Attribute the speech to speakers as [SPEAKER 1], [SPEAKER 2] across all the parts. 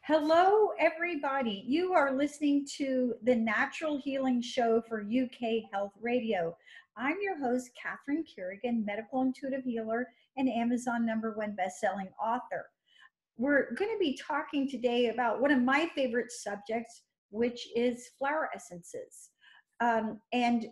[SPEAKER 1] Hello, everybody. You are listening to the Natural Healing Show for UK Health Radio. I'm your host, Catherine Carrigan, medical intuitive healer and Amazon #1 best-selling author. We're going to be talking today about one of my favorite subjects, which is flower essences. And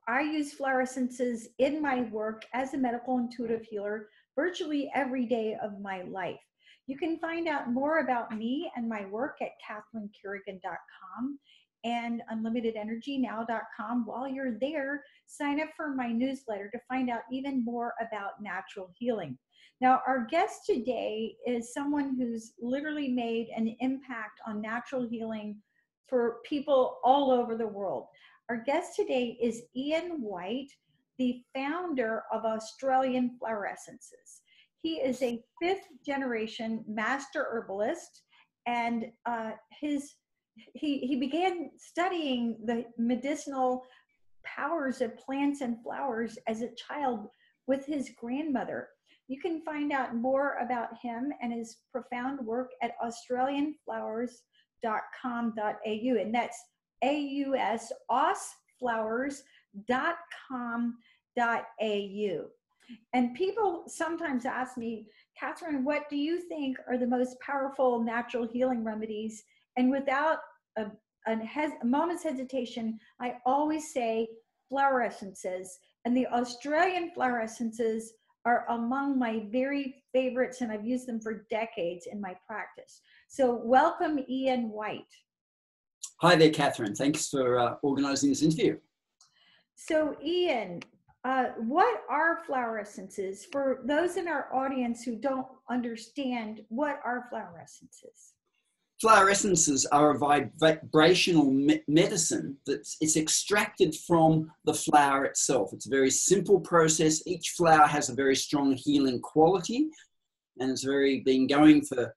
[SPEAKER 1] I use flower essences in my work as a medical intuitive healer virtually every day of my life. You can find out more about me and my work at catherinecarrigan.com and unlimitedenergynow.com. While you're there, sign up for my newsletter to find out even more about natural healing. Now, our guest today is someone who's literally made an impact on natural healing for people all over the world. Our guest today is Ian White, the founder of Australian Flower Essences. He is a fifth-generation master herbalist, and he began studying the medicinal powers of plants and flowers as a child with his grandmother. You can find out more about him and his profound work at australianflowers.com.au, and that's AUS, ausflowers.com.au. And people sometimes ask me, Catherine, what do you think are the most powerful natural healing remedies? And without a moment's hesitation, I always say flower essences. And the Australian flower essences are among my very favorites, and I've used them for decades in my practice. So welcome, Ian White.
[SPEAKER 2] Hi there, Catherine. Thanks for organizing this interview.
[SPEAKER 1] So Ian, what are flower essences? For those in our audience who don't understand, what are flower essences?
[SPEAKER 2] Flower essences are a vibrational medicine it's extracted from the flower itself. It's a very simple process. Each flower has a very strong healing quality, and it's been going for,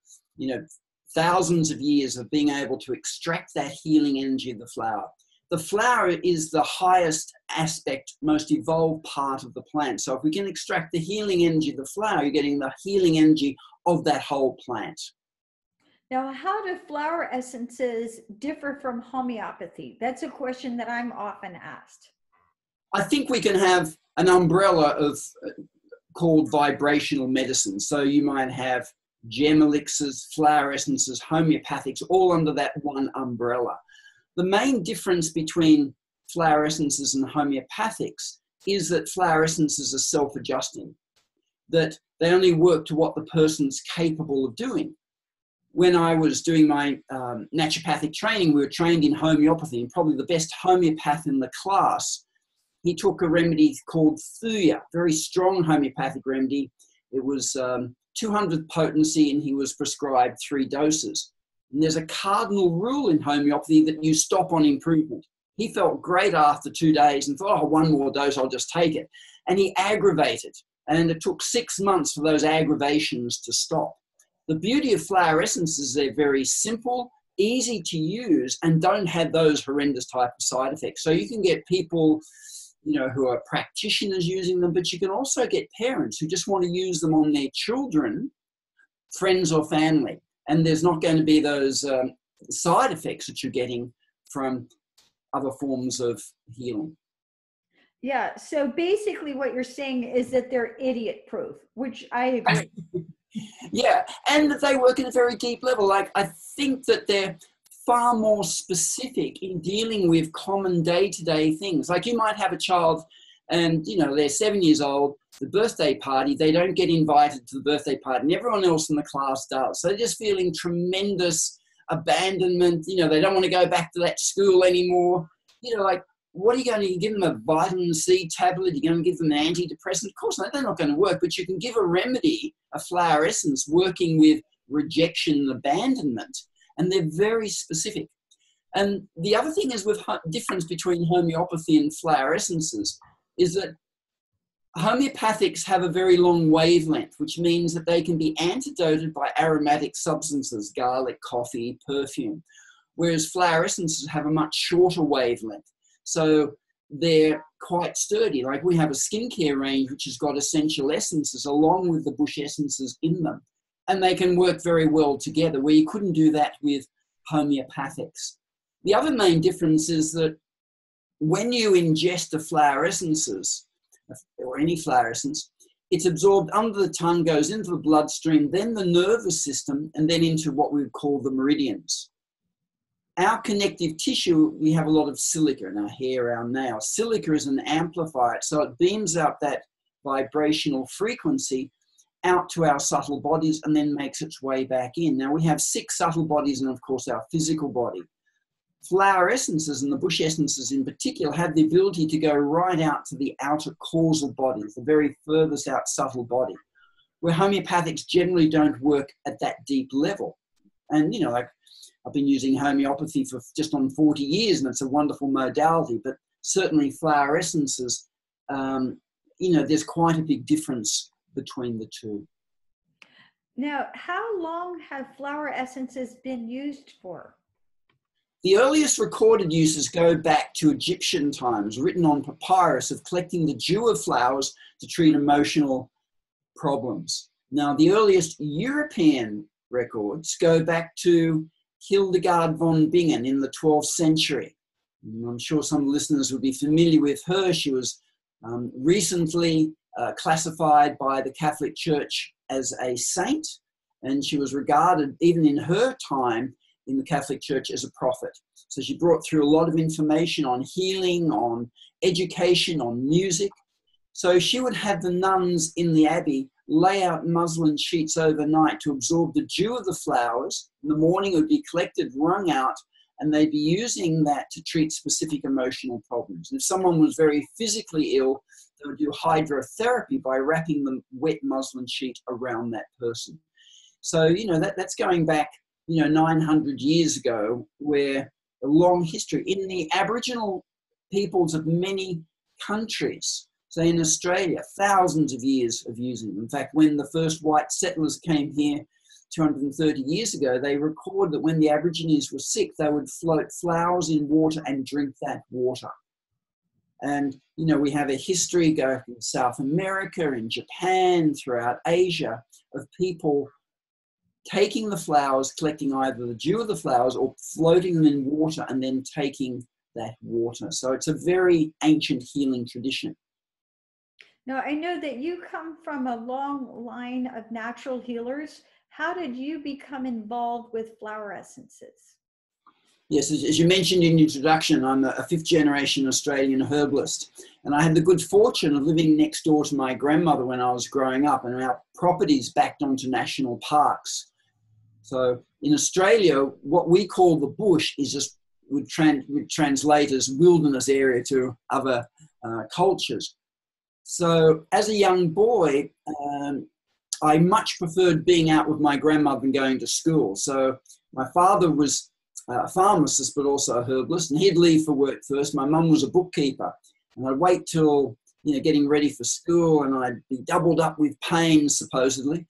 [SPEAKER 2] thousands of years of being able to extract that healing energy of the flower. The flower is the highest aspect, most evolved part of the plant. So if we can extract the healing energy of the flower, you're getting the healing energy of that whole plant.
[SPEAKER 1] Now, how do flower essences differ from homeopathy? That's a question that I'm often asked.
[SPEAKER 2] I think we can have an umbrella of called vibrational medicine. So you might have gem elixirs, flower essences, homeopathics, all under that one umbrella. The main difference between flower essences and homeopathics is that flower essences are self-adjusting, that they only work to what the person's capable of doing. When I was doing my naturopathic training, we were trained in homeopathy, and probably the best homeopath in the class, he took a remedy called Thuya, very strong homeopathic remedy. It was 200 potency, and he was prescribed 3 doses. And there's a cardinal rule in homeopathy that you stop on improvement. He felt great after 2 days and thought, 1 more dose, I'll just take it. And he aggravated. And it took 6 months for those aggravations to stop. The beauty of flower essences is they're very simple, easy to use, and don't have those horrendous type of side effects. So you can get people, who are practitioners using them, but you can also get parents who just want to use them on their children, friends or family. And there's not going to be those side effects that you're getting from other forms of healing.
[SPEAKER 1] Yeah, so basically what you're saying is that they're idiot-proof, which I agree.
[SPEAKER 2] Yeah, and that they work at a very deep level. Like, I think that they're far more specific in dealing with common day-to-day things. Like, you might have a child and, they're 7 years old, the birthday party, they don't get invited to the birthday party, and everyone else in the class does. So they're just feeling tremendous abandonment. They don't want to go back to that school anymore. What are you going to give them? A vitamin C tablet? You're going to give them an antidepressant? Of course not, they're not going to work, but you can give a remedy, a flower essence, working with rejection and abandonment, and they're very specific. And the other thing is, with difference between homeopathy and flower essences, is that homeopathics have a very long wavelength, which means that they can be antidoted by aromatic substances, garlic, coffee, perfume, whereas flower essences have a much shorter wavelength. So they're quite sturdy. Like, we have a skincare range which has got essential essences along with the bush essences in them. and they can work very well together, where you couldn't do that with homeopathics. The other main difference is that when you ingest the flower essences, or any flower essence, it's absorbed under the tongue, goes into the bloodstream, then the nervous system, and then into what we would call the meridians. Our connective tissue, we have a lot of silica in our hair, our nails. Silica is an amplifier, so it beams out that vibrational frequency out to our subtle bodies and then makes its way back in. Now, we have 6 subtle bodies and, of course, our physical body. Flower essences, and the bush essences in particular, have the ability to go right out to the outer causal bodies, the very furthest out subtle body, where homeopathics generally don't work at that deep level. And, you know, like I've been using homeopathy for just on 40 years, and it's a wonderful modality, but certainly flower essences, you know, there's quite a big difference between the two.
[SPEAKER 1] Now, how long have flower essences been used for?
[SPEAKER 2] The earliest recorded uses go back to Egyptian times, written on papyrus, of collecting the dew of flowers to treat emotional problems. Now, the earliest European records go back to Hildegard von Bingen in the 12th century. And I'm sure some listeners would be familiar with her. She was recently classified by the Catholic Church as a saint, and she was regarded, even in her time, in the Catholic Church as a prophet. So she brought through a lot of information on healing, on education, on music. So she would have the nuns in the abbey lay out muslin sheets overnight to absorb the dew of the flowers. In the morning it would be collected, wrung out, and they'd be using that to treat specific emotional problems. And if someone was very physically ill, they would do hydrotherapy by wrapping the wet muslin sheet around that person. So, you know, that's going back, you know, 900 years ago, where a long history in the Aboriginal peoples of many countries, say in Australia, thousands of years of using them. In fact, when the first white settlers came here 230 years ago, they record that when the Aborigines were sick, they would float flowers in water and drink that water. And, you know, we have a history going from South America and Japan, throughout Asia, of people taking the flowers, collecting either the dew of the flowers or floating them in water and then taking that water. So it's a very ancient healing tradition.
[SPEAKER 1] Now, I know that you come from a long line of natural healers. How did you become involved with flower essences?
[SPEAKER 2] Yes, as you mentioned in your introduction, I'm a 5th generation Australian herbalist. And I had the good fortune of living next door to my grandmother when I was growing up, and our properties backed onto national parks. So in Australia, what we call the bush is just, would translate as wilderness area to other cultures. So as a young boy, I much preferred being out with my grandmother than going to school. So my father was a pharmacist, but also a herbalist, and he'd leave for work first. My mum was a bookkeeper, and I'd wait till, you know, getting ready for school, and I'd be doubled up with pain, supposedly,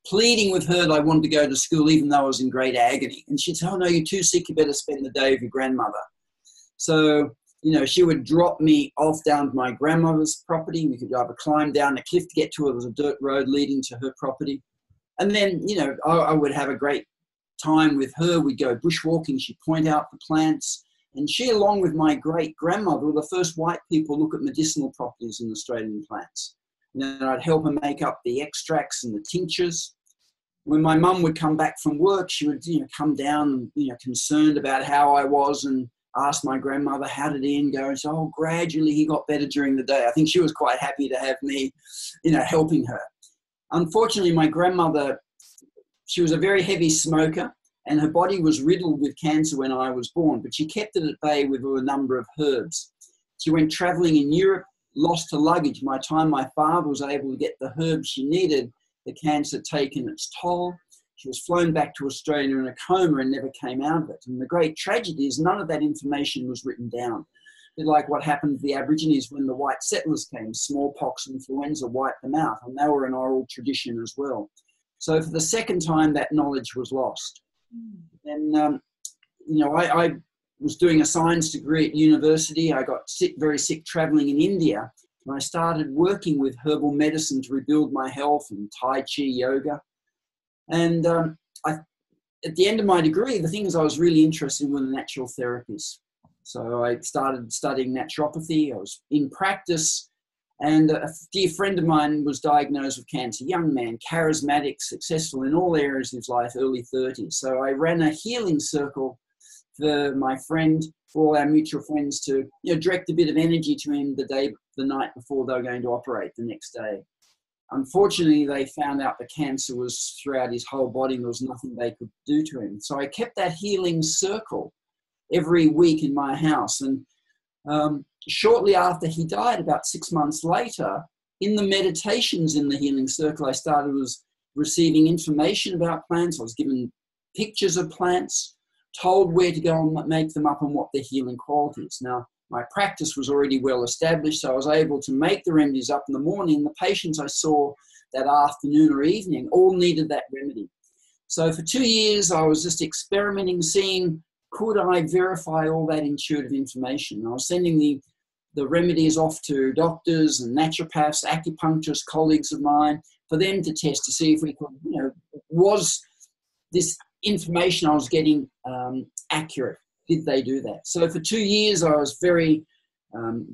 [SPEAKER 2] pleading with her that I wanted to go to school, even though I was in great agony. And she'd say, "Oh no, you're too sick, you better spend the day with your grandmother." So, you know, she would drop me off down to my grandmother's property. We could either climb down a cliff to get to her. There was a dirt road leading to her property. And then, you know, I would have a great time with her. We'd go bushwalking. She'd point out the plants. And she, along with my great-grandmother, were the first white people to look at medicinal properties in Australian plants. And then I'd help her make up the extracts and the tinctures. When my mum would come back from work, she would, you know, come down, you know, concerned about how I was, and ask my grandmother, "How did Ian go?" And so, "Oh, gradually he got better during the day." I think she was quite happy to have me, you know, helping her. Unfortunately, my grandmother, she was a very heavy smoker, and her body was riddled with cancer when I was born, but she kept it at bay with a number of herbs. She went traveling in Europe, lost her luggage. By the time my father was able to get the herbs she needed, the cancer had taken its toll. She was flown back to Australia in a coma and never came out of it. And the great tragedy is none of that information was written down. A bit like what happened to the Aborigines when the white settlers came. Smallpox, influenza wiped them out, and they were an oral tradition as well. So for the second time, that knowledge was lost. And, you know, I was doing a science degree at university. I got sick, very sick, traveling in India. And I started working with herbal medicine to rebuild my health, and Tai Chi yoga. And at the end of my degree, the things I was really interested in were the natural therapies. So I started studying naturopathy. I was in practice, and a dear friend of mine was diagnosed with cancer. Young man, charismatic, successful in all areas of his life, early 30s. So I ran a healing circle for my friend, for all our mutual friends, to direct a bit of energy to him the night before they were going to operate the next day. Unfortunately, they found out the cancer was throughout his whole body and there was nothing they could do to him. So I kept that healing circle every week in my house. And shortly after he died, about 6 months later, in the meditations in the healing circle, I started receiving information about plants. I was given pictures of plants, told where to go and make them up and what their healing qualities. Now, my practice was already well established, so I was able to make the remedies up in the morning. The patients I saw that afternoon or evening all needed that remedy. So for 2 years, I was just experimenting, seeing, could I verify all that intuitive information? I was sending the remedies off to doctors and naturopaths, acupuncturists, colleagues of mine, for them to test to see if we could, was this information I was getting accurate? Did they do that? So for 2 years, I was very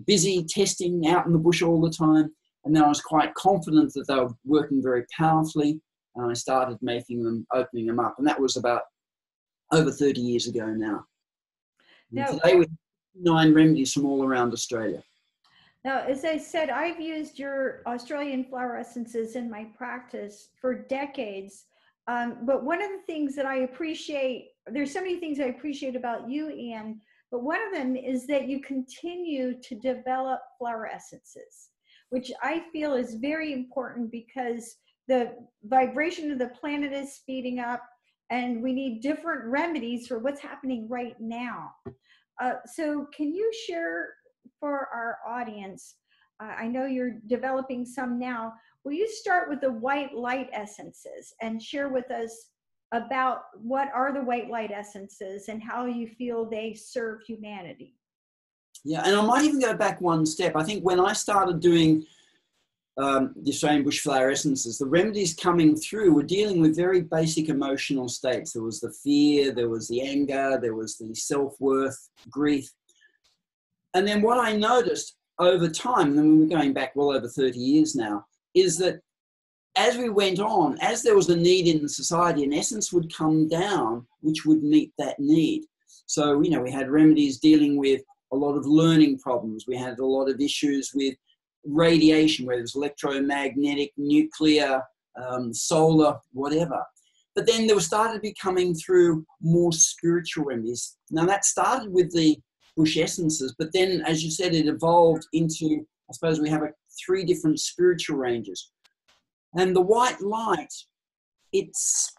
[SPEAKER 2] busy testing out in the bush all the time. And then I was quite confident that they were working very powerfully. And I started opening them up. And that was about over 30 years ago now.
[SPEAKER 1] Now,
[SPEAKER 2] today we have 9 remedies from all around Australia.
[SPEAKER 1] Now, as I said, I've used your Australian flower essences in my practice for decades. But one of the things that I appreciate, there's so many things I appreciate about you, Ian, but one of them is that you continue to develop flower essences, which I feel is very important because the vibration of the planet is speeding up and we need different remedies for what's happening right now. So can you share for our audience, I know you're developing some now, will you start with the white light essences and share with us about what are the white light essences and how you feel they serve humanity?
[SPEAKER 2] Yeah, and I might even go back one step. I think when I started doing the Australian bush flower essences, the remedies coming through were dealing with very basic emotional states. There was the fear, there was the anger, there was the self-worth, grief. And then what I noticed over time, and we're going back well over 30 years now, is that as we went on, as there was a need in society, an essence would come down which would meet that need. So, we had remedies dealing with a lot of learning problems. We had a lot of issues with radiation, whether it was electromagnetic, nuclear, solar, whatever. But then there started to be coming through more spiritual remedies. Now that started with the bush essences, but then, as you said, it evolved into, I suppose we have 3 different spiritual ranges. And the white light, it's,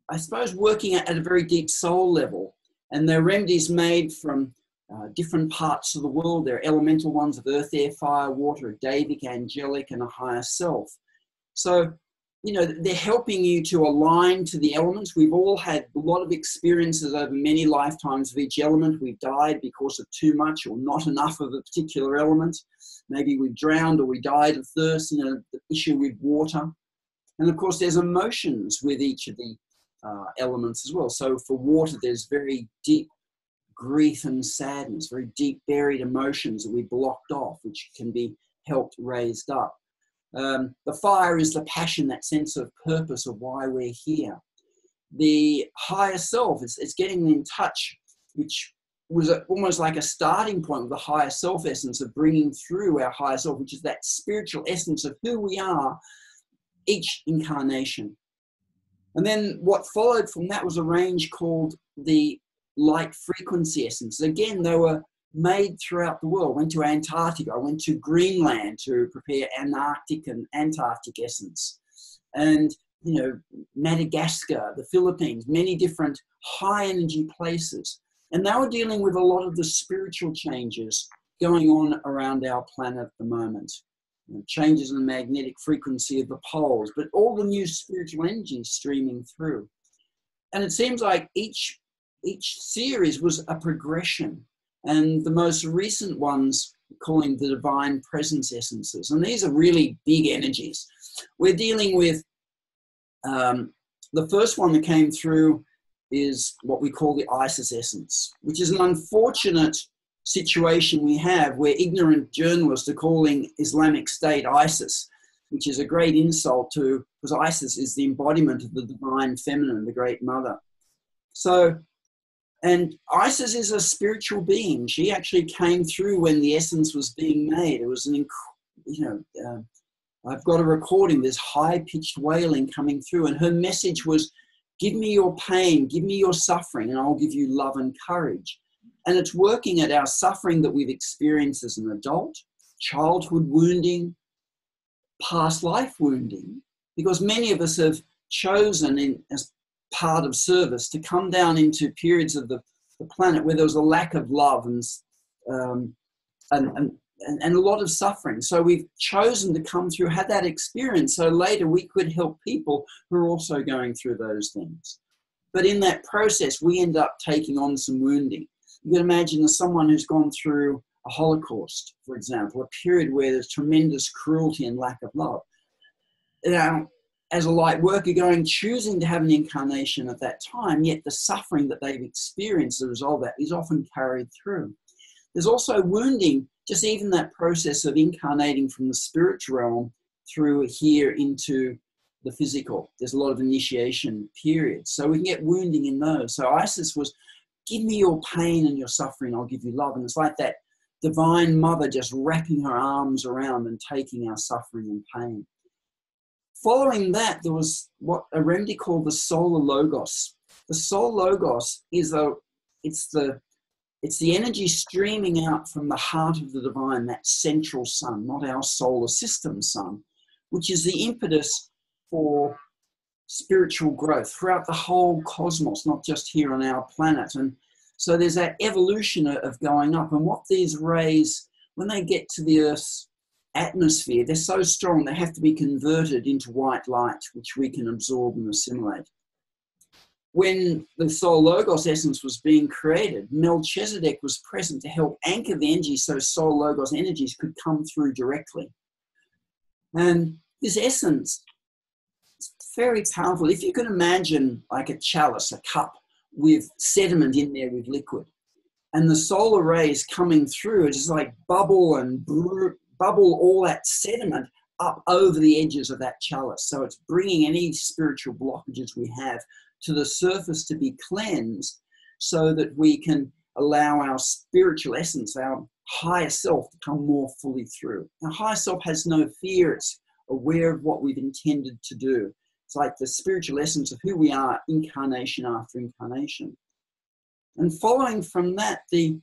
[SPEAKER 2] I suppose, working at a very deep soul level. And they're remedies made from different parts of the world. They're elemental ones of earth, air, fire, water, Davic, angelic, and a higher self. So, they're helping you to align to the elements. We've all had a lot of experiences over many lifetimes of each element. We've died because of too much or not enough of a particular element. Maybe we drowned or we died of thirst, the issue with water. And of course, there's emotions with each of the elements as well. So for water, there's very deep grief and sadness, very deep buried emotions that we blocked off, which can be helped raised up. The fire is the passion, that sense of purpose of why we're here. The higher self, it's getting in touch, which was almost like a starting point with the higher self essence of bringing through our higher self, which is that spiritual essence of who we are each incarnation. And then what followed from that was a range called the light frequency essences. Again, they were made throughout the world. Went to Antarctica, I went to Greenland to prepare Antarctic and Antarctic essence. And, Madagascar, the Philippines, many different high energy places. And they were dealing with a lot of the spiritual changes going on around our planet at the moment. Changes in the magnetic frequency of the poles, but all the new spiritual energy streaming through. And it seems like each series was a progression. And the most recent ones, calling the divine presence essences. And these are really big energies. We're dealing with the first one that came through is what we call the ISIS essence, which is an unfortunate situation we have where ignorant journalists are calling Islamic State ISIS, which is a great insult to, because ISIS is the embodiment of the divine feminine, the great mother. So, and Isis is a spiritual being. She actually came through when the essence was being made. It was an, I've got a recording, there's high-pitched wailing coming through, and her message was, give me your pain, give me your suffering, and I'll give you love and courage. And it's working at our suffering that we've experienced as an adult, childhood wounding, past life wounding, because many of us have chosen as part of service to come down into periods of the planet where there was a lack of love and a lot of suffering. So we've chosen to come through, had that experience, so later we could help people who are also going through those things. But in that process, we end up taking on some wounding. You can imagine someone who's gone through a Holocaust, for example, a period where there's tremendous cruelty and lack of love. Now, as a light worker choosing to have an incarnation at that time, yet the suffering that they've experienced as a result of that is often carried through. There's also wounding, just even that process of incarnating from the spiritual realm through here into the physical. There's a lot of initiation periods. So we can get wounding in those. So Isis was, give me your pain and your suffering, I'll give you love. And it's like that divine mother just wrapping her arms around and taking our suffering and pain. Following that, there was what a remedy called the solar logos. The solar logos is it's the energy streaming out from the heart of the divine, that central sun, not our solar system sun, which is the impetus for spiritual growth throughout the whole cosmos, not just here on our planet. And so there's that evolution of going up. And what these rays, when they get to the Earth's atmosphere, they're so strong they have to be converted into white light, which we can absorb and assimilate. When the Soul Logos essence was being created, Melchizedek was present to help anchor the energy so Soul Logos energies could come through directly. And this essence is very powerful. If you can imagine like a chalice, a cup with sediment in there with liquid, and the solar rays coming through, it's just like bubble all that sediment up over the edges of that chalice. So it's bringing any spiritual blockages we have to the surface to be cleansed so that we can allow our spiritual essence, our higher self, to come more fully through. Our higher self has no fear. It's aware of what we've intended to do. It's like the spiritual essence of who we are, incarnation after incarnation. And following from that, the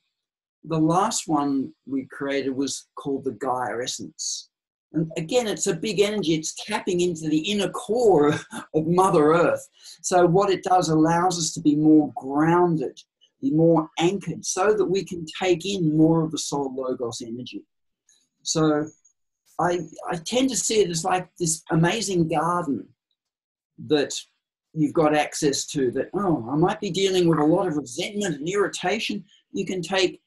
[SPEAKER 2] last one we created was called the Gaia essence. And again, it's a big energy. It's tapping into the inner core of Mother Earth. So what it does allows us to be more grounded, be more anchored, so that we can take in more of the Soul Logos energy. So I tend to see it as like this amazing garden that you've got access to, that, oh, I might be dealing with a lot of resentment and irritation. You can take,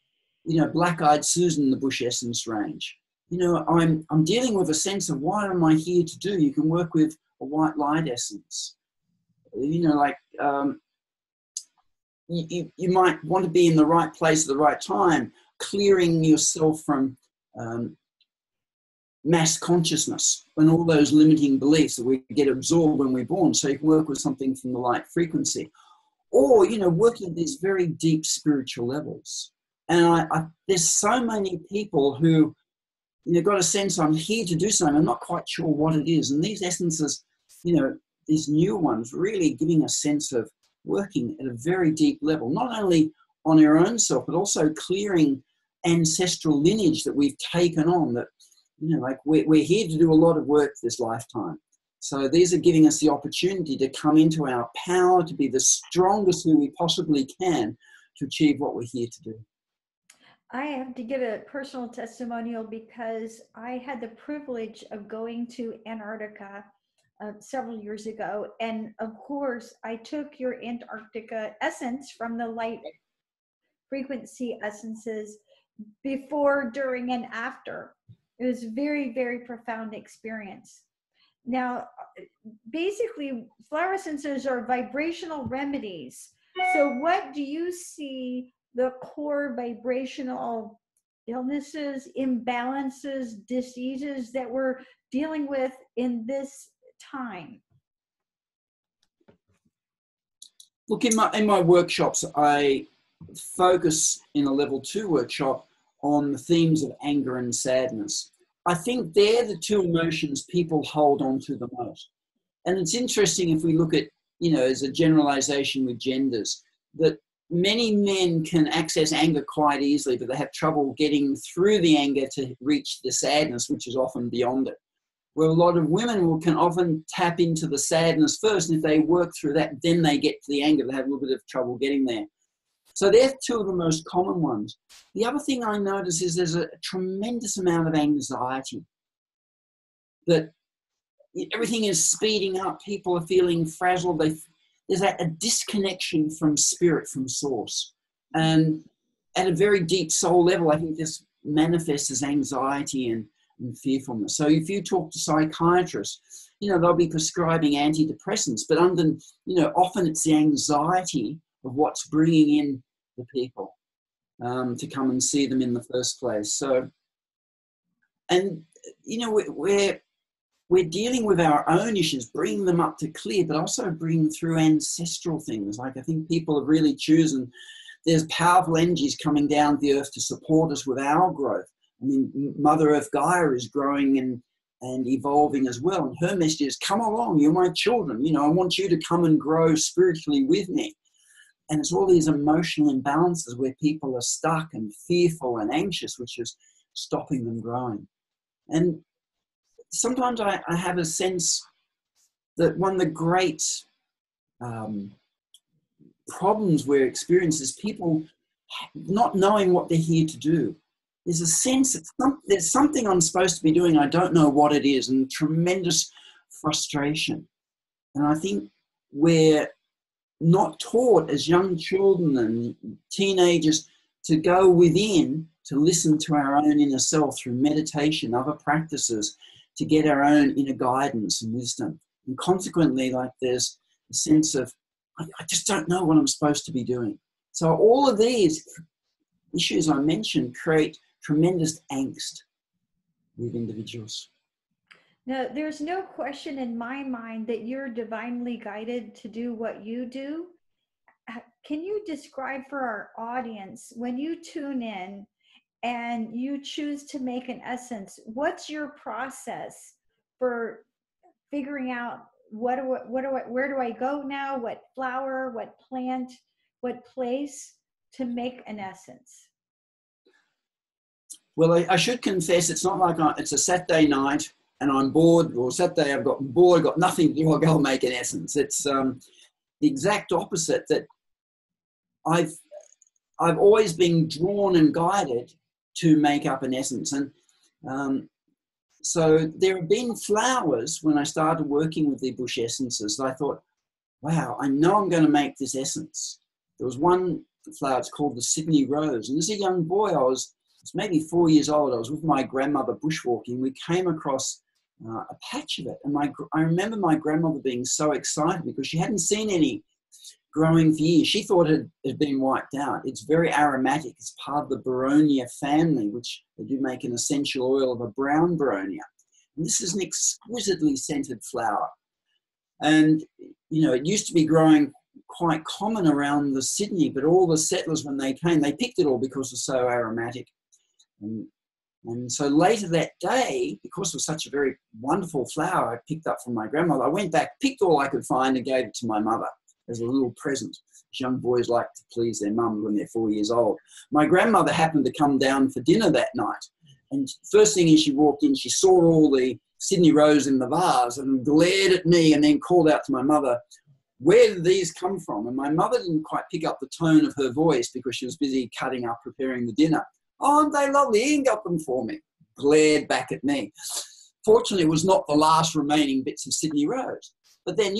[SPEAKER 2] Black-Eyed Susan in the Bush Essence range. I'm dealing with a sense of what am I here to do? You can work with a white light essence. You might want to be in the right place at the right time, clearing yourself from mass consciousness and all those limiting beliefs that we get absorbed when we're born. So you can work with something from the light frequency. Or, working at these very deep spiritual levels. And there's so many people who, got a sense I'm here to do something. I'm not quite sure what it is. And these essences, these new ones, really giving a sense of working at a very deep level, not only on our own self, but also clearing ancestral lineage that we've taken on, that, we're here to do a lot of work this lifetime. So these are giving us the opportunity to come into our power, to be the strongest who we possibly can to achieve what we're here to do.
[SPEAKER 1] I have to give a personal testimonial because I had the privilege of going to Antarctica several years ago. And of course, I took your Antarctica essence from the light frequency essences before, during, and after. It was a very, very profound experience. Now, basically, flower essences are vibrational remedies. So, what do you see the core vibrational illnesses, imbalances, diseases that we're dealing with in this time?
[SPEAKER 2] Look, in my workshops, I focus in a level 2 workshop on the themes of anger and sadness. I think they're the two emotions people hold on to the most. And it's interesting if we look at, as a generalization with genders, that many men can access anger quite easily, but they have trouble getting through the anger to reach the sadness, which is often beyond it. Where a lot of women can often tap into the sadness first, and if they work through that, then they get to the anger. They have a little bit of trouble getting there. So they're two of the most common ones. The other thing I notice is there's a tremendous amount of anxiety, that everything is speeding up. People are feeling frazzled. There's a disconnection from spirit, from source. And at a very deep soul level, I think this manifests as anxiety and fearfulness. So if you talk to psychiatrists, they'll be prescribing antidepressants, but often it's the anxiety of what's bringing in the people to come and see them in the first place. So, and we're dealing with our own issues, bringing them up to clear, but also bringing through ancestral things. Like, I think people have really chosen, there's powerful energies coming down the earth to support us with our growth. I mean, Mother Earth Gaia is growing and evolving as well. And her message is, come along, you're my children. I want you to come and grow spiritually with me. And it's all these emotional imbalances where people are stuck and fearful and anxious, which is stopping them growing. And sometimes I have a sense that one of the great problems we're experiencing is people not knowing what they're here to do. There's a sense that there's something I'm supposed to be doing, I don't know what it is, and tremendous frustration. And I think we're not taught as young children and teenagers to go within, to listen to our own inner self through meditation, other practices, to get our own inner guidance and wisdom. And consequently, there's a sense of, I just don't know what I'm supposed to be doing. So all of these issues I mentioned create tremendous angst with individuals.
[SPEAKER 1] Now, there's no question in my mind that you're divinely guided to do what you do. Can you describe for our audience, when you tune in and you choose to make an essence, what's your process for figuring out where do I go now, what flower, what plant, what place to make an essence?
[SPEAKER 2] Well, I should confess, it's not like it's a Saturday night and I'm bored, or Saturday I've got bored, got nothing to do, I'll go and make an essence. It's the exact opposite, that I've always been drawn and guided to make up an essence. And so there have been flowers when I started working with the bush essences that I thought, wow, I know I'm going to make this essence. There was one flower, it's called the Sydney Rose. And as a young boy, I was maybe 4 years old. I was with my grandmother bushwalking. We came across a patch of it. And I remember my grandmother being so excited because she hadn't seen any growing for years. She thought it had been wiped out. It's very aromatic. It's part of the Boronia family, which they do make an essential oil of a brown Boronia. And this is an exquisitely scented flower. And, it used to be growing quite common around the Sydney, but all the settlers, when they came, they picked it all because it's so aromatic. And so later that day, because it was such a very wonderful flower I picked up from my grandmother, I went back, picked all I could find and gave it to my mother as a little present. Young boys like to please their mum when they're 4 years old. My grandmother happened to come down for dinner that night. And first thing as she walked in, she saw all the Sydney Rose in the vase and glared at me and then called out to my mother, where did these come from? And my mother didn't quite pick up the tone of her voice because she was busy cutting up, preparing the dinner. Oh, aren't they lovely? Ian got them for me. Glared back at me. Fortunately, it was not the last remaining bits of Sydney Rose. But then,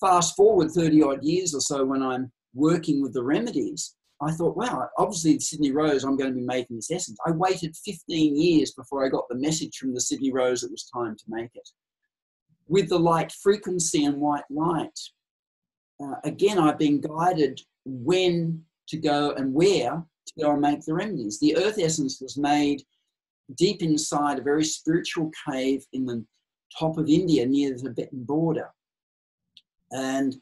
[SPEAKER 2] fast forward 30 odd years or so when I'm working with the remedies, I thought, wow, obviously the Sydney Rose, I'm going to be making this essence. I waited 15 years before I got the message from the Sydney Rose it was time to make it. with the light frequency and white light, again, I've been guided when to go and where to go and make the remedies. The earth essence was made deep inside a very spiritual cave in the top of India near the Tibetan border. And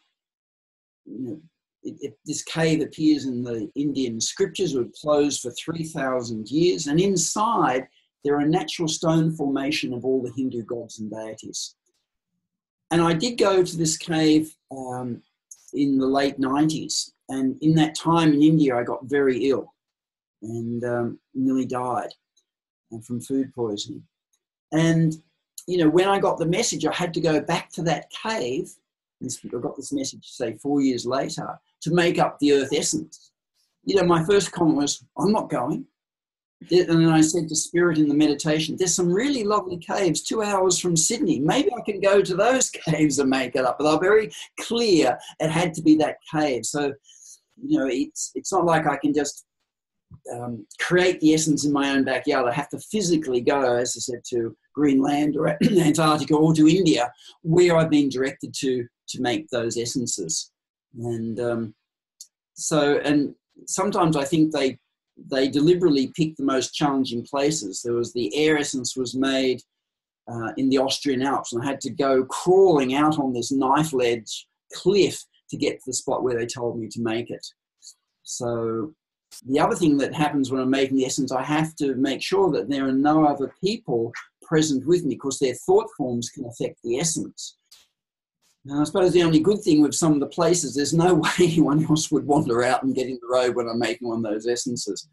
[SPEAKER 2] this cave appears in the Indian scriptures, were closed for 3,000 years. And inside, there are natural stone formation of all the Hindu gods and deities. And I did go to this cave in the late 90s. And in that time in India, I got very ill and nearly died from food poisoning. And, when I got the message, I had to go back to that cave. I got this message, say, 4 years later, to make up the earth essence. My first comment was, I'm not going. And then I said to Spirit in the meditation, there's some really lovely caves 2 hours from Sydney. Maybe I can go to those caves and make it up. But they were very clear it had to be that cave. So, it's not like I can just create the essence in my own backyard. I have to physically go, as I said, to Greenland or Antarctica or to India, where I've been directed to make those essences. And and sometimes I think they deliberately pick the most challenging places. There was the air essence was made in the Austrian Alps, and I had to go crawling out on this knife-edge cliff to get to the spot where they told me to make it. So the other thing that happens when I'm making the essence, I have to make sure that there are no other people present with me, because their thought forms can affect the essence. Now, I suppose the only good thing with some of the places, there's no way anyone else would wander out and get in the road when I'm making one of those essences.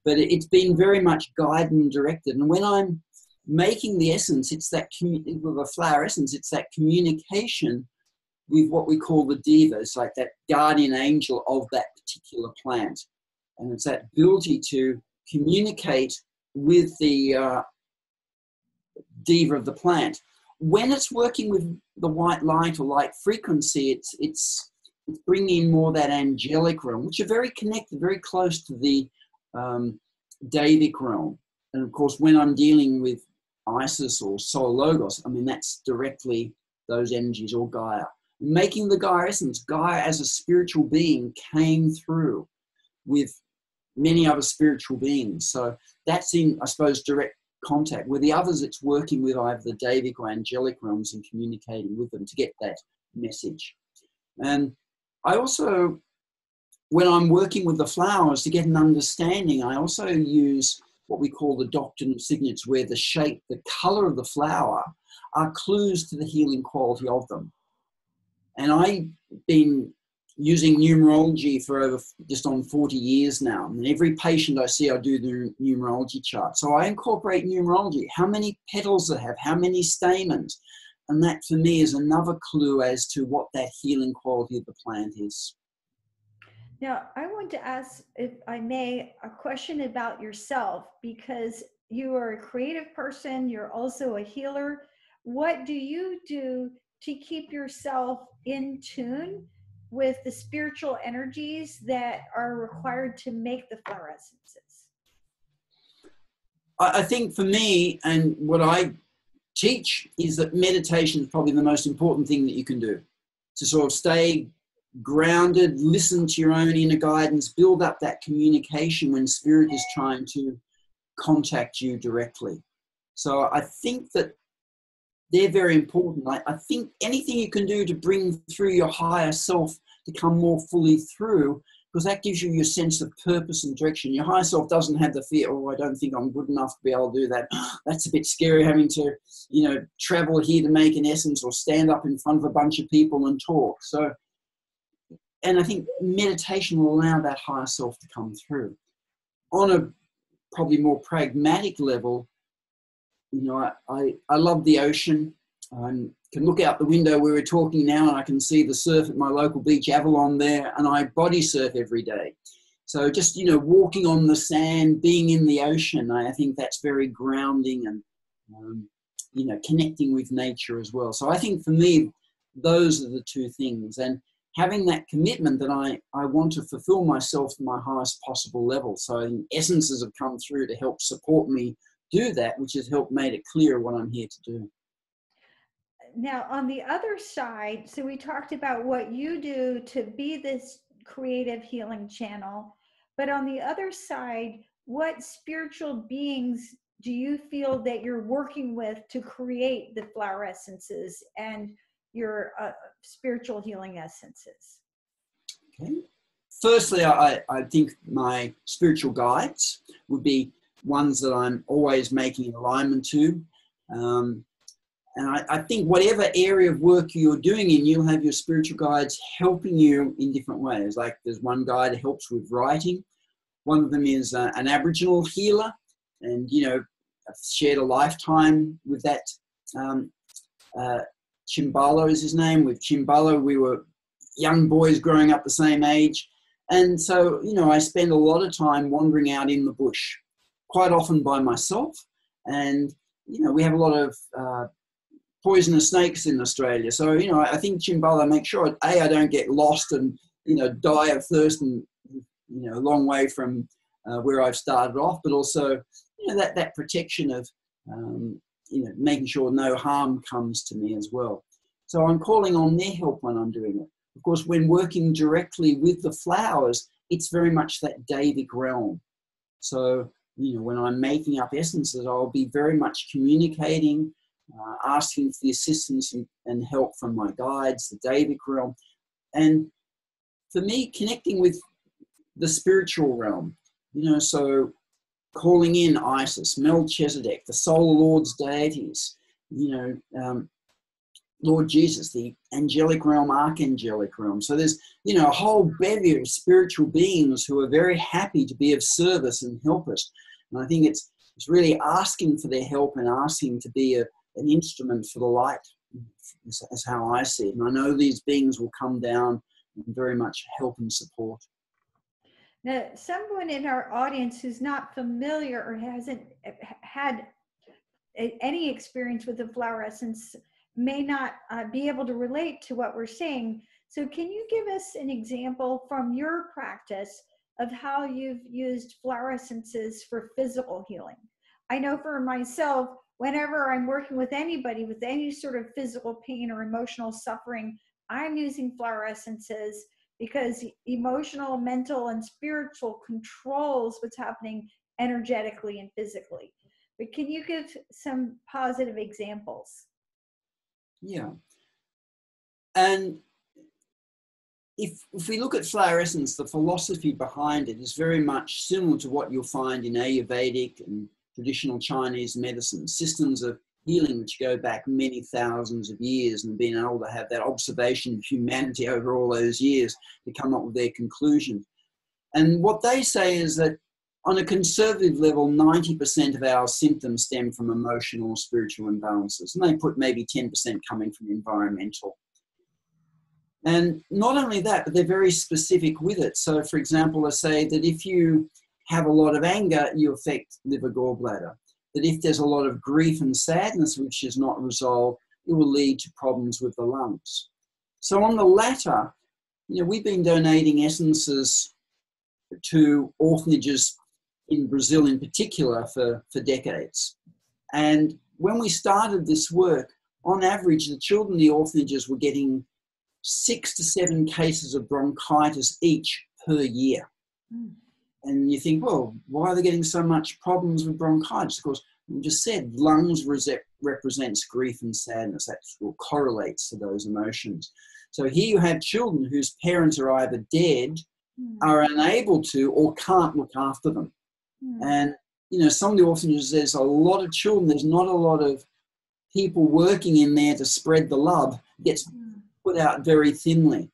[SPEAKER 2] But it's been very much guided and directed. And when I'm making the essence, it's that, with a flower essence, it's that communication with what we call the diva. It's like that guardian angel of that particular plant. And it's that ability to communicate with the diva of the plant. When it's working with the white light or light frequency, it's bringing in more that angelic realm, which are very connected, very close to the Davic realm. And of course, when I'm dealing with Isis or Sol Logos, that's directly those energies, or Gaia. Making the Gaia essence, Gaia as a spiritual being came through with many other spiritual beings. So that's in, I suppose, direct contact. With the others, it's working with either the Davic or angelic realms and communicating with them to get that message. And I also, when I'm working with the flowers to get an understanding, I also use what we call the doctrine of signets, where the shape, the color of the flower are clues to the healing quality of them. And I've been using numerology for over just on 40 years now. And every patient I see, I do the numerology chart. So I incorporate numerology, how many petals they have, how many stamens. And that for me is another clue as to what that healing quality of the plant is.
[SPEAKER 1] Now, I want to ask, if I may, a question about yourself, because you are a creative person, you're also a healer. What do you do to keep yourself in tune with the spiritual energies that are required to make the flower essences?
[SPEAKER 2] I think for me, and what I teach, is that meditation is probably the most important thing that you can do to sort of stay grounded, listen to your own inner guidance, build up that communication when spirit is trying to contact you directly. So I think that they're very important. I think anything you can do to bring through your higher self to come more fully through, because that gives you your sense of purpose and direction. Your higher self doesn't have the fear, oh, I don't think I'm good enough to be able to do that. That's a bit scary, having to, travel here to make an essence or stand up in front of a bunch of people and talk. So, and I think meditation will allow that higher self to come through. On a probably more pragmatic level, I love the ocean. I can look out the window where we're talking now and I can see the surf at my local beach, Avalon there, and I body surf every day. So just, walking on the sand, being in the ocean, I think that's very grounding and, connecting with nature as well. So I think for me, those are the two things. And having that commitment that I want to fulfill myself to my highest possible level. So essences have come through to help support me do that, which has helped made it clear what I'm here to do.
[SPEAKER 1] now on the other side, so we talked about what you do to be this creative healing channel, but on the other side, what spiritual beings do you feel that you're working with to create the flower essences and your spiritual healing essences?
[SPEAKER 2] Okay. Firstly, I think my spiritual guides would be ones that I'm always making alignment to. And I think whatever area of work you're doing in, you'll have your spiritual guides helping you in different ways. Like there's one guide that helps with writing. One of them is an Aboriginal healer. And, you know, I've shared a lifetime with that. Chimbala is his name. With Chimbala, we were young boys growing up the same age. And so, you know, I spend a lot of time wandering out in the bush, quite often by myself. And, you know, we have a lot of poisonous snakes in Australia. So, you know, I think Chimbala makes sure, A, I don't get lost and, you know, die of thirst and, you know, a long way from where I've started off, but also, you know, that protection of, you know, making sure no harm comes to me as well. So I'm calling on their help when I'm doing it. Of course, when working directly with the flowers, it's very much that Davic realm. So, you know, when I'm making up essences, I'll be very much communicating, asking for the assistance and help from my guides, the Davic realm. And for me, connecting with the spiritual realm, you know, so calling in Isis, Melchizedek, the solar lords, deities, you know, Lord Jesus, the angelic realm, archangelic realm. So there's, you know, a whole bevy of spiritual beings who are very happy to be of service and help us. And I think it's really asking for their help and asking to be an instrument for the light, is how I see it. And I know these beings will come down and very much help and support.
[SPEAKER 1] Now, someone in our audience who's not familiar or hasn't had any experience with the flower essence may not be able to relate to what we're saying. So can you give us an example from your practice of how you've used flower essences for physical healing? I know for myself, whenever I'm working with anybody with any sort of physical pain or emotional suffering, I'm using flower essences because emotional, mental, and spiritual controls what's happening energetically and physically. But can you give some positive examples?
[SPEAKER 2] Yeah. And if we look at flower essence, the philosophy behind it is very much similar to what you'll find in Ayurvedic and traditional Chinese medicine, systems of healing which go back many thousands of years, and being able to have that observation of humanity over all those years to come up with their conclusion. And what they say is that on a conservative level, 90% of our symptoms stem from emotional or spiritual imbalances. And they put maybe 10% coming from environmental. And not only that, but they're very specific with it. So, for example, they say that if you have a lot of anger, you affect liver, gallbladder. That if there's a lot of grief and sadness which is not resolved, it will lead to problems with the lungs. So on the latter, you know, we've been donating essences to orphanages in Brazil in particular for decades. And when we started this work, on average, the children in the orphanages were getting 6 to 7 cases of bronchitis each per year. Mm. And you think, well, why are they getting so much problems with bronchitis? Of course, we just said lungs represents grief and sadness. That's what correlates to those emotions. So here you have children whose parents are either dead, are unable to, or can't look after them. And, you know, some of the orphanages, there's a lot of children, there's not a lot of people working in there to spread the love. It gets put out very thinly.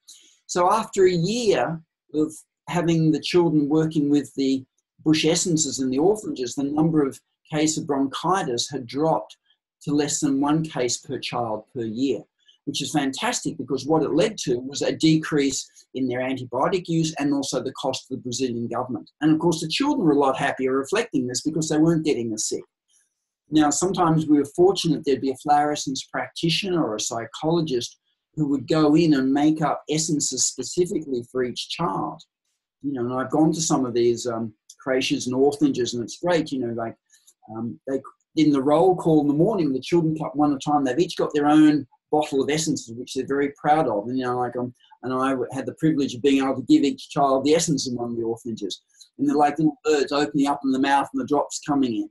[SPEAKER 2] So after a year of having the children working with the bush essences in the orphanages, the number of cases of bronchitis had dropped to less than 1 case per child per year, which is fantastic because what it led to was a decrease in their antibiotic use and also the cost of the Brazilian government. And of course, the children were a lot happier reflecting this because they weren't getting as sick. Now, sometimes we were fortunate there'd be a flower essence practitioner or a psychologist who would go in and make up essences specifically for each child. You know, and I've gone to some of these creches and orphanages, and it's great, you know, like they in the roll call in the morning, the children come one at a time, they've each got their own bottle of essences, which they're very proud of. And, and I had the privilege of being able to give each child the essence in one of the orphanages. And they're like little birds opening up in the mouth and the drops coming in.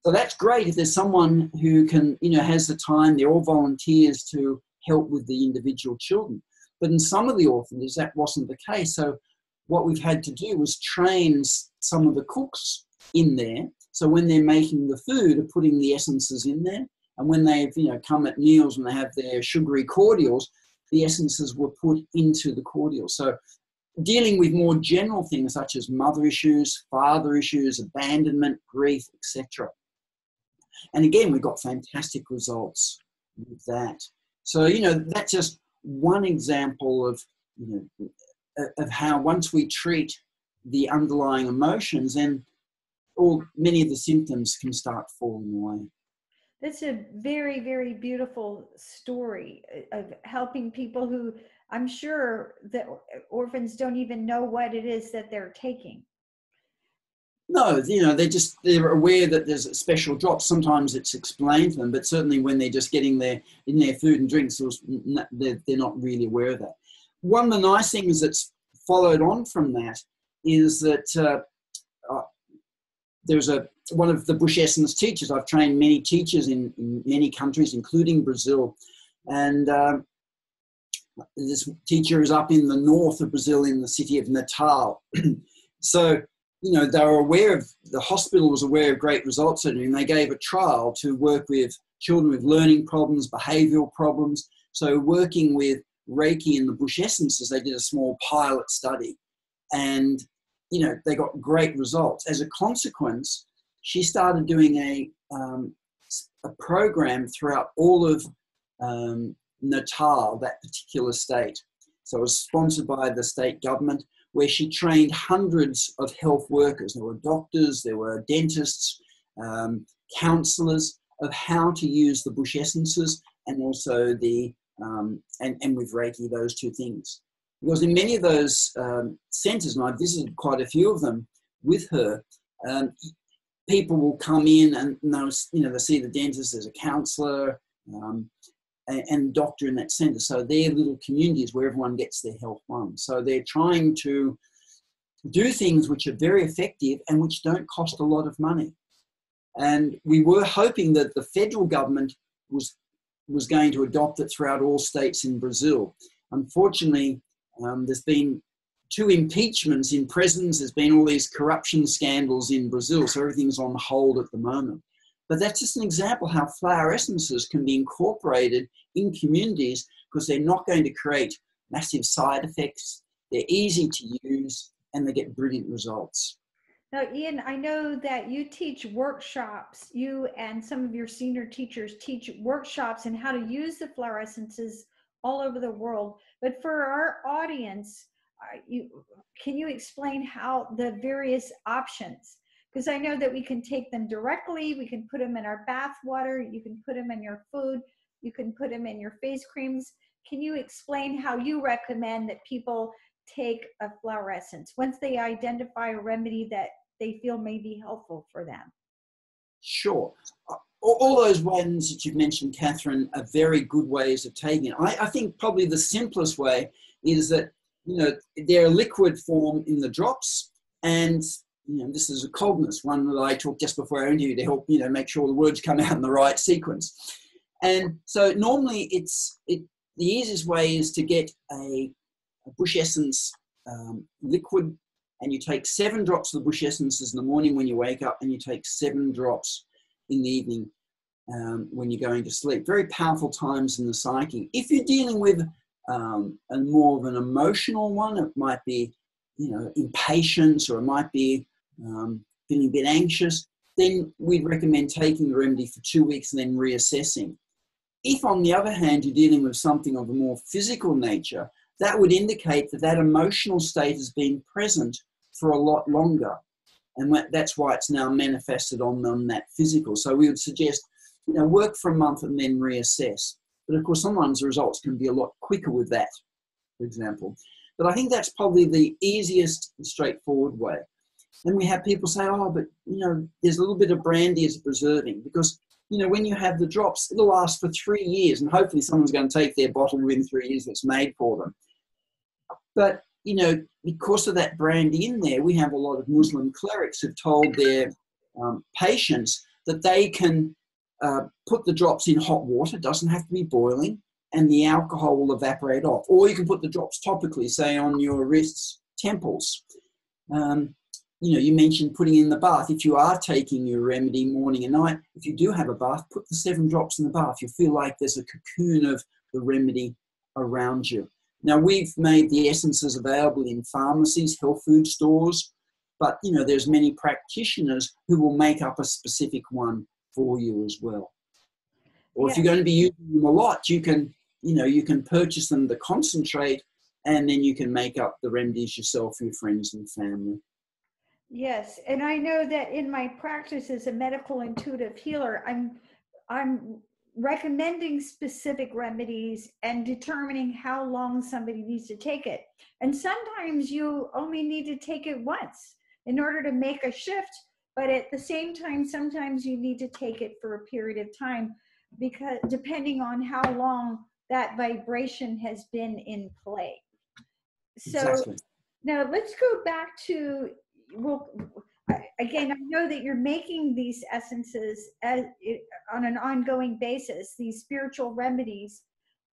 [SPEAKER 2] So that's great if there's someone who can, has the time. They're all volunteers to help with the individual children. But in some of the orphanages, that wasn't the case. So what we've had to do was train some of the cooks in there. So when they're making the food, are putting the essences in there. And when they've, come at meals and they have their sugary cordials, the essences were put into the cordial. So dealing with more general things such as mother issues, father issues, abandonment, grief, etc. And again, we got fantastic results with that. So, that's just one example of, of how once we treat the underlying emotions, then many of the symptoms can start falling away.
[SPEAKER 1] That's a very, very beautiful story of helping people who I'm sure that orphans don't even know what it is that they're taking.
[SPEAKER 2] No, they're aware that there's a special drop. Sometimes it's explained to them, but certainly when they're just getting their food and drinks, they're not really aware of that. One of the nice things that's followed on from that is that there's one of the Bush Essence teachers. I've trained many teachers in many countries, including Brazil. And this teacher is up in the north of Brazil in the city of Natal. So, they were aware of, the hospital was aware of great results and they gave a trial to work with children with learning problems, behavioural problems. So working with Reiki and the Bush Essences, they did a small pilot study and, they got great results. As a consequence, she started doing a program throughout all of Natal, that particular state. So it was sponsored by the state government, where she trained hundreds of health workers. There were doctors, there were dentists, counsellors, of how to use the Bush Essences and also and with Reiki, those two things. Because in many of those centres, and I visited quite a few of them with her, people will come in and they'll see the dentist, there's a counsellor and doctor in that centre. So they're little communities where everyone gets their health one. So they're trying to do things which are very effective and which don't cost a lot of money. And we were hoping that the federal government was going to adopt it throughout all states in Brazil. Unfortunately, there's been 2 impeachments in prisons. There's been all these corruption scandals in Brazil, so everything's on hold at the moment. But that's just an example how flower essences can be incorporated in communities because they're not going to create massive side effects. They're easy to use and they get brilliant results.
[SPEAKER 1] Now, Ian, I know that you teach workshops. You and some of your senior teachers teach workshops on how to use the flower essences all over the world. But for our audience, can you explain how the various options? Because I know that we can take them directly. We can put them in our bath water. You can put them in your food. You can put them in your face creams. Can you explain how you recommend that people take a flower essence once they identify a remedy that they feel may be helpful for them?
[SPEAKER 2] Sure. All those ones that you've mentioned, Catherine, are very good ways of taking it. I think probably the simplest way is that, they're a liquid form in the drops, and this is a coldness, one that I talked just before our interview to help, make sure the words come out in the right sequence. And so normally the easiest way is to get a Bush Essence liquid, and you take 7 drops of the Bush Essences in the morning when you wake up, and you take 7 drops in the evening when you're going to sleep. Very powerful times in the psyche. If you're dealing with a more of an emotional one, it might be, impatience, or it might be feeling a bit anxious, then we'd recommend taking the remedy for 2 weeks and then reassessing. If, on the other hand, you're dealing with something of a more physical nature, that would indicate that emotional state has been present for a lot longer. And that's why it's now manifested on that physical. So we would suggest, work for a month and then reassess. But of course, sometimes the results can be a lot quicker with that, for example. But I think that's probably the easiest and straightforward way. And we have people say, oh, but, there's a little bit of brandy as preserving, because you know, when you have the drops, it'll last for 3 years, and hopefully someone's going to take their bottle within 3 years that's made for them. But, you know, because of that brandy in there, we have a lot of Muslim clerics who've told their patients that they can put the drops in hot water, doesn't have to be boiling, and the alcohol will evaporate off. Or you can put the drops topically, say on your wrists, temples. You know, you mentioned putting in the bath. If you are taking your remedy morning and night, if you do have a bath, put the 7 drops in the bath. You'll feel like there's a cocoon of the remedy around you. Now, we've made the essences available in pharmacies, health food stores, but, you know, there's many practitioners who will make up a specific one for you as well. Or if you're going to be using them a lot, you can, you know, you can purchase them to concentrate, and then you can make up the remedies yourself for your friends and family.
[SPEAKER 1] Yes, and I know that in my practice as a medical intuitive healer, I'm recommending specific remedies and determining how long somebody needs to take it. And sometimes you only need to take it once in order to make a shift, but at the same time, sometimes you need to take it for a period of time, because depending on how long that vibration has been in play. So
[SPEAKER 2] Exactly.
[SPEAKER 1] now let's go back to, well, again, I know that you're making these essences on an ongoing basis, these spiritual remedies,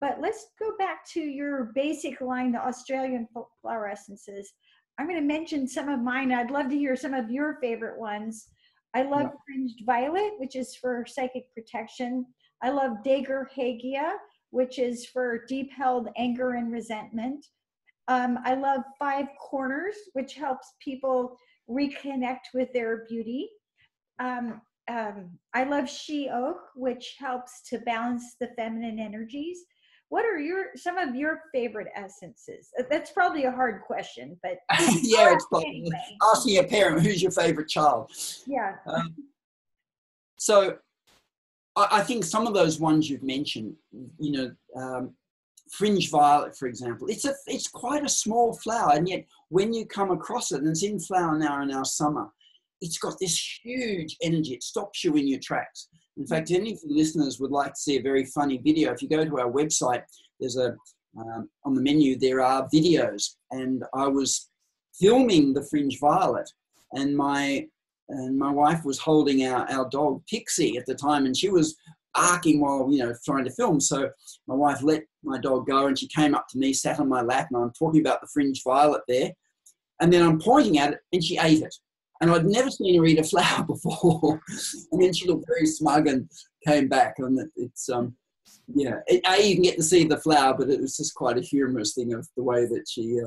[SPEAKER 1] but let's go back to your basic line, the Australian flower essences. I'm going to mention some of mine. I'd love to hear some of your favorite ones. I love Fringed Violet, which is for psychic protection. I love Dagger Hagia, which is for deep held anger and resentment. I love Five Corners, which helps people reconnect with their beauty. I love She Oak, which helps to balance the feminine energies. What are some of your favorite essences? That's probably a hard question, but
[SPEAKER 2] yeah, it's probably asking a parent, who's your favorite child?
[SPEAKER 1] Yeah.
[SPEAKER 2] So I think some of those ones you've mentioned, you know, Fringe Violet, for example, it's quite a small flower, and yet when you come across it, and it's in flower now in our summer, it's got this huge energy. It stops you in your tracks. In fact, any of the listeners would like to see a very funny video. If you go to our website, there's on the menu, there are videos, and I was filming the Fringe Violet, and my wife was holding our dog Pixie at the time, and she was barking while, you know, trying to film. So my wife let my dog go, and she came up to me, sat on my lap, and I'm talking about the Fringe Violet there, and then I'm pointing at it, and she ate it. And I'd never seen her eat a flower before. And then she looked very smug and came back. And it's, yeah, you can get to see the flower, but it was just quite a humorous thing of the way that she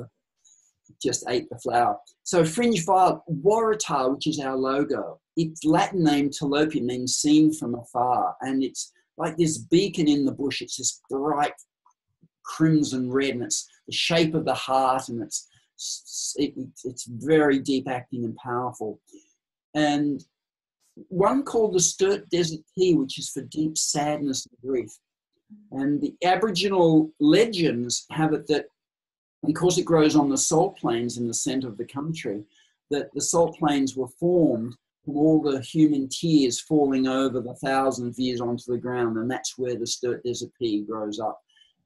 [SPEAKER 2] just ate the flower. So Fringe Violet, Waratah, which is our logo, its Latin name Tilapia means seen from afar. And it's like this beacon in the bush. It's this bright crimson red, and it's the shape of the heart, and it's very deep acting and powerful. And one called the Sturt Desert Tea, which is for deep sadness and grief. And the Aboriginal legends have it that because it grows on the salt plains in the centre of the country, that the salt plains were formed from all the human tears falling over the thousands of years onto the ground, and that's where the Sturt Desert Tea grows up.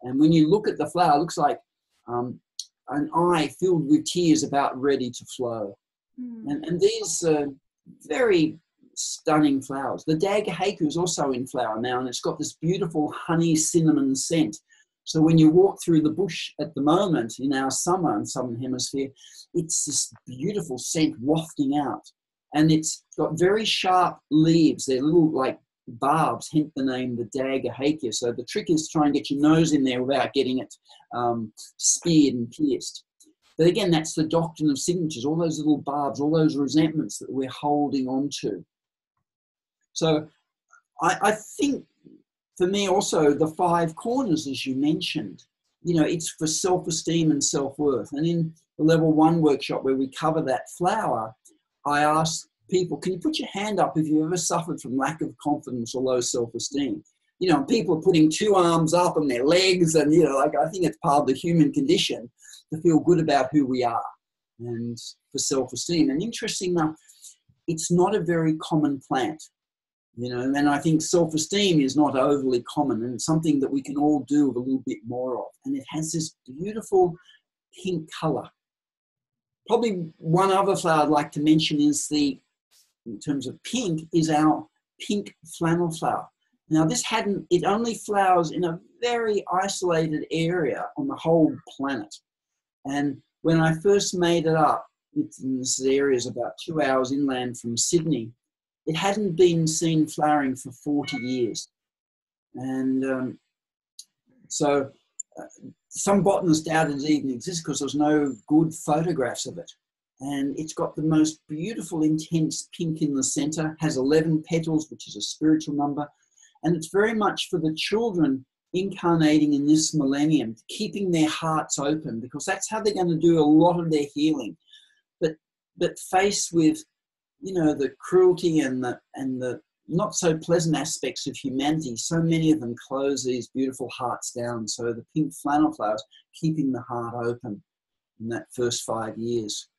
[SPEAKER 2] And when you look at the flower, it looks like an eye filled with tears about ready to flow. And these very stunning flowers. The Dagger Haker is also in flower now, and it's got this beautiful honey cinnamon scent. So when you walk through the bush at the moment in our summer in Southern Hemisphere, it's this beautiful scent wafting out. And it's got very sharp leaves. They're little like barbs, hence the name the Dagger Haker. So the trick is to try and get your nose in there without getting it speared and pierced. But again, that's the doctrine of signatures, all those little barbs, all those resentments that we're holding on to. So I think for me also the Five Corners, as you mentioned, you know, it's for self-esteem and self-worth. And in the level 1 workshop where we cover that flower, I ask people, can you put your hand up if you've ever suffered from lack of confidence or low self-esteem? You know, people are putting 2 arms up on their legs, and, you know, like, I think it's part of the human condition to feel good about who we are and for self-esteem. And interesting enough, it's not a very common plant. You know, and I think self-esteem is not overly common, and it's something that we can all do a little bit more of. And it has this beautiful pink color. Probably one other flower I'd like to mention is in terms of pink, is our pink flannel flower. Now it only flowers in a very isolated area on the whole planet. And when I first made it up, this area is about 2 hours inland from Sydney, it hadn't been seen flowering for 40 years. And so some botanists doubted it even exists because there was no good photographs of it. And it's got the most beautiful, intense pink in the center, has 11 petals, which is a spiritual number. And it's very much for the children incarnating in this millennium, keeping their hearts open, because that's how they're going to do a lot of their healing. But faced with, you know, the cruelty and the not so pleasant aspects of humanity, so many of them close these beautiful hearts down. So the pink flannel flowers, keeping the heart open in that first 5 years.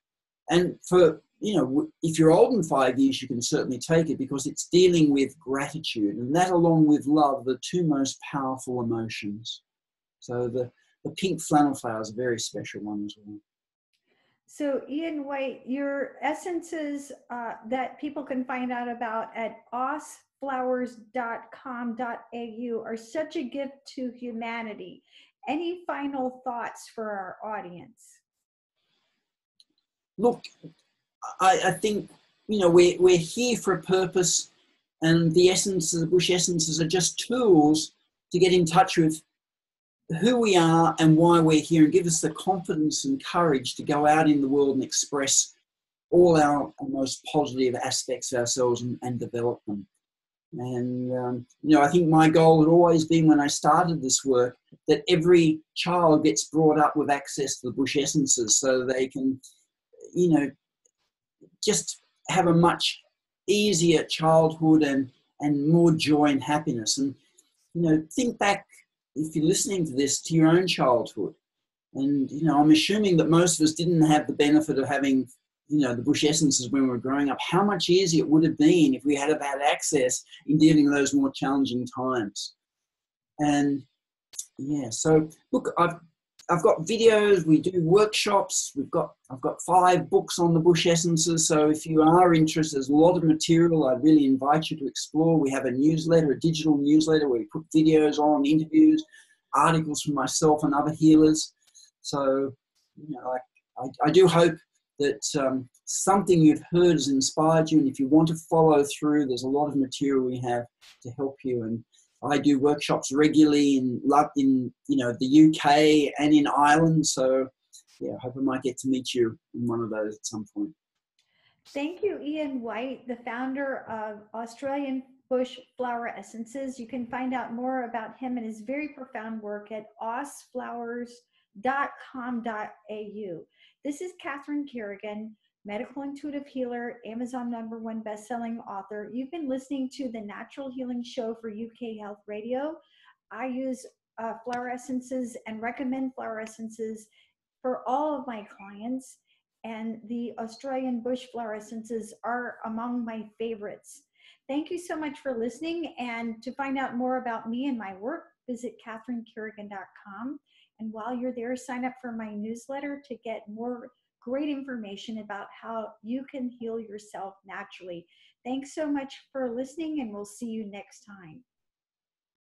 [SPEAKER 2] And for, you know, if you're older than 5 years, you can certainly take it, because it's dealing with gratitude, and that along with love, the two most powerful emotions. So the pink flannel flower is a very special one as well.
[SPEAKER 1] So Ian White, your essences that people can find out about at osflowers.com.au are such a gift to humanity. Any final thoughts for our audience?
[SPEAKER 2] Look, I think, you know, we're here for a purpose, and the essences, the bush essences, are just tools to get in touch with who we are and why we're here, and give us the confidence and courage to go out in the world and express all our most positive aspects of ourselves and develop them. And, you know, I think my goal had always been, when I started this work, that every child gets brought up with access to the bush essences, so they can, you know, just have a much easier childhood and more joy and happiness. And, you know, think back, if you're listening to this, to your own childhood. And, you know, I'm assuming that most of us didn't have the benefit of having, you know, the bush essences when we were growing up. How much easier it would have been if we had have had access in dealing with those more challenging times. And yeah, so look, I've got videos, we do workshops, I've got 5 books on the bush essences. So if you are interested, there's a lot of material. I really invite you to explore. We have a newsletter, a digital newsletter, where we put videos on, interviews, articles from myself and other healers. So, you know, I do hope that something you've heard has inspired you. And if you want to follow through, there's a lot of material we have to help you. And I do workshops regularly in you know, the UK and in Ireland. So yeah, I hope I might get to meet you in one of those at some point.
[SPEAKER 1] Thank you, Ian White, the founder of Australian Bush Flower Essences. You can find out more about him and his very profound work at osflowers.com.au. This is Catherine Carrigan, medical intuitive healer, Amazon #1 bestselling author. You've been listening to the Natural Healing Show for UK Health Radio. I use flower essences and recommend flower essences for all of my clients, and the Australian bush flower essences are among my favorites. Thank you so much for listening, and to find out more about me and my work, visit catherinecarrigan.com. And while you're there, sign up for my newsletter to get more great information about how you can heal yourself naturally. Thanks so much for listening, and we'll see you next time.